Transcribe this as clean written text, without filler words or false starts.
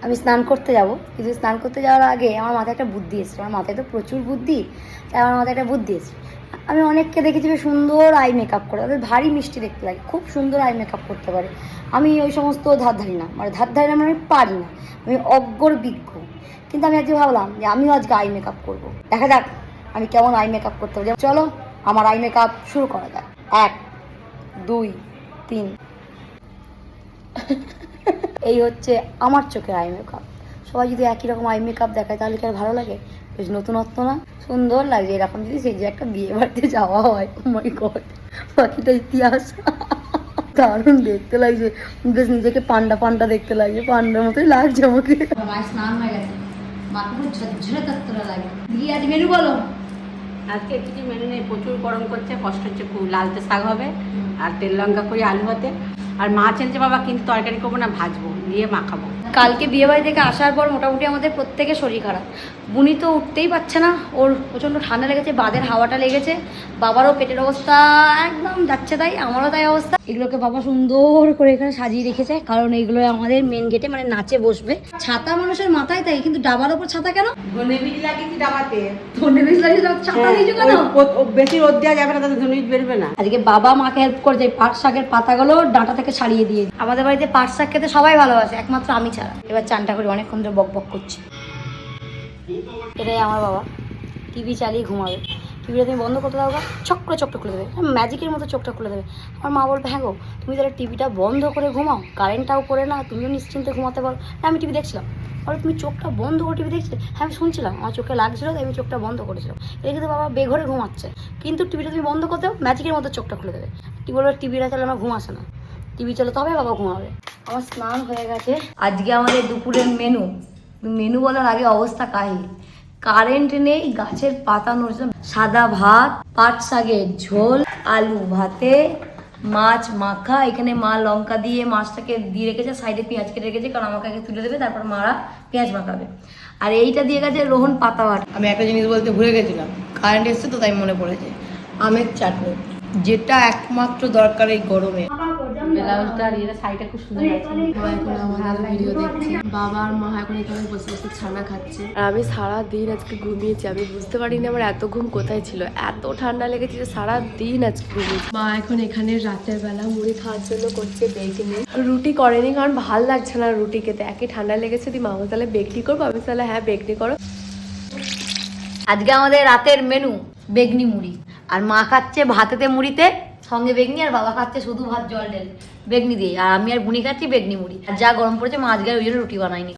আমি স্নান করতে যাব, কিন্তু স্নান করতে যাওয়ার আগে আমার মাথায় একটা বুদ্ধি এসেছে। আমার মাথায় তো প্রচুর বুদ্ধি, তাই আমার মাথায় একটা বুদ্ধি এসেছে। আমি অনেককে দেখেছি বেশ সুন্দর আই মেকআপ করে, তাদের ভারী মিষ্টি দেখতে লাগে, খুব সুন্দর আই মেকআপ করতে পারে। আমি ওই সমস্ত ধার ধারি না, মানে ধার ধারি না মানে আমি পারি না, আমি অজ্ঞর বিজ্ঞ। কিন্তু আমি আজকে ভাবলাম যে আমিও আজকে আই মেকআপ করবো, দেখা যাক আমি কেমন আই মেকআপ করতে পারি। চলো আমার আই মেকআপ শুরু করা যাক। 1 2 3। এই হচ্ছে আমার চোখের আই মেকআপ। সবাই যদি একই রকম আই মেকআপ দেখায় তাহলে কি আর ভালো লাগে? বেশ নতুনত্ব না? সুন্দর লাগছে এরকম যদি সেই যে একটা বিয়ে বাড়িতে যাওয়া হয়। ও মাই গড, বাকিটা ইতিহাস। দারুণ দেখতে লাগছে, বেশ নিজেকে পান্ডা পান্ডা দেখতে লাগছে, পান্ডার মতোই লাগছে আমাকে। মায়ের স্নান হয়ে গেছে, মাকে খুব ঝরঝরে তত্তরা লাগে। দিদি আজ মেনু বলো। আজকে কিছু মেনু নেই, প্রচুর গরম করছে, কষ্ট হচ্ছে খুব। লালতে শাক হবে আর তেল লঙ্কা করে আলু ভাতে, আর মাছ এনেছে বাবা, কিন্তু তরকারি করবো না, ভাজবো দিয়ে মাখাবো। কালকে বিয়েবাড়ি থেকে আসার পর মোটামুটি আমাদের প্রত্যেকের শরীর খারাপ। বুনি তো উঠতেই পারছে না, ওর প্রচণ্ড ঠান্ডা লেগেছে, বাদের হাওয়াটা লেগেছে, বাবারও পেটের অবস্থা একদম যাচ্ছে তাই, আমারও তাই অবস্থা। এগুলোকে বাবা সুন্দর করে এখানে সাজিয়ে রেখেছে, কারণ এগুলো আমাদের মেন গেটে মানে নাচে বসবে। ছাতা মানুষের মাথায় তাই, কিন্তু ডাবার ওপর ছাতা কেন? ধনে বীজ লাগিয়েছি ডাবাতে। ধনে বীজ লাগিয়ে ছাতা দিয়েছো কেন? বেশি রোদ দেওয়া যাবে না, তাতে ধনে বীজ বেরোবে না। আজকে বাবা মাকে হেল্প করেছে পাট শাকের পাতাগুলো ডাঁটা থেকে ছাড়িয়ে দিয়ে। আমাদের বাড়িতে পাট শাক খেতে সবাই ভালোবাসে, একমাত্র আমি ছাড়া। এবার চানটা করে অনেকক্ষণ ধরে বক বক করছি। এটাই আমার বাবা, টিভি চালিয়ে ঘুমাবে। টিভিটা তুমি বন্ধ করতে দাও, চক্র চক্র খুলে দেবে, ম্যাজিকের মতো চোখটা খুলে দেবে। আমার মা বলবে হ্যাঁ গো, তুমি তাহলে টিভিটা বন্ধ করে ঘুমাও, কারেন্টটাও করে না, তুমিও নিশ্চিন্তে ঘুমাতে পারো। হ্যাঁ আমি টিভি দেখছিলাম। বলো তুমি চোখটা বন্ধ করে টিভি দেখছিলে? হ্যাঁ আমি শুনছিলাম, আমার চোখে লাগছিল তাই আমি চোখটা বন্ধ করেছিলাম। এটা কিন্তু বাবা বেঘরে ঘুমাচ্ছে, কিন্তু টিভিটা তুমি বন্ধ করতে দাও, ম্যাজিকের মতো চোখটা খুলে দেবে। কি বলবে টিভিটা চালে আমার ঘুম আসে না, টিভি চলে তবে বাবা ঘুমাবে। আমার স্নান হয়ে গেছে। আজকে আমাদের দুপুরের মেনু, মেনু বলার আগে অবস্থা কাহিল। কারেন্ট নেই, গাছের পাতা নড়ছে, সাদা ভাত, পাট শাকের ঝোল, আলু ভাতে, মাছ মাখা। এখানে মা লঙ্কা দিয়ে মাছটাকে দিয়ে রেখেছে, সাইডে পেঁয়াজ কেটে রেখেছে, কারণ আমাকে আগে তুলে দেবে, তারপর মারা পেঁয়াজ মাখাবে। আর এইটা দিয়ে গেছে রোহন পাতা বাটা। আমি একটা জিনিস বলতে ভুলে গেছিলাম, কারেন্ট এসছে তো তাই মনে পড়েছে, আমের চাটনি, যেটা একমাত্র দরকার এই গরমে। ব্লাউজটা আর এর সাইডটা খুব সুন্দর আছে। মা এখন আমাদের ভিডিও দেখছে, বাবা আর মা এখন এখানে বসে বসে ছানা খাচ্ছে, আর আমি সারা দিন আজকে ঘুমিয়েছি। আমি বুঝতে পারিনি আমার এত ঘুম কোথায় ছিল, এত ঠান্ডা লেগেছে যে সারা দিন আজকে ঘুমিয়েছি। মা এখন এখানে রাতের বেলা মুড়ি খাওয়ার জন্য করছে বেগনি। রুটি করেনি কারণ ভাল লাগছে না রুটি খেতে, একই ঠান্ডা লেগেছে। দি মা তাহলে বেগনি করবো, আমি তাহলে হ্যাঁ বেগনি করো। আজকে আমাদের রাতের মেনু বেগনি মুড়ি, আর মা খাচ্ছে ভাতেতে মুড়িতে সঙ্গে বেগনি, আর বাবা খাচ্ছে শুধু ভাত জল ঢেলে বেগনি দিয়ে, আর আমি আর বুনি খাচ্ছি বেগনি মুড়ি। আর যা গরম পড়েছে মা আজকে ওই জন্য রুটি বানাইনি।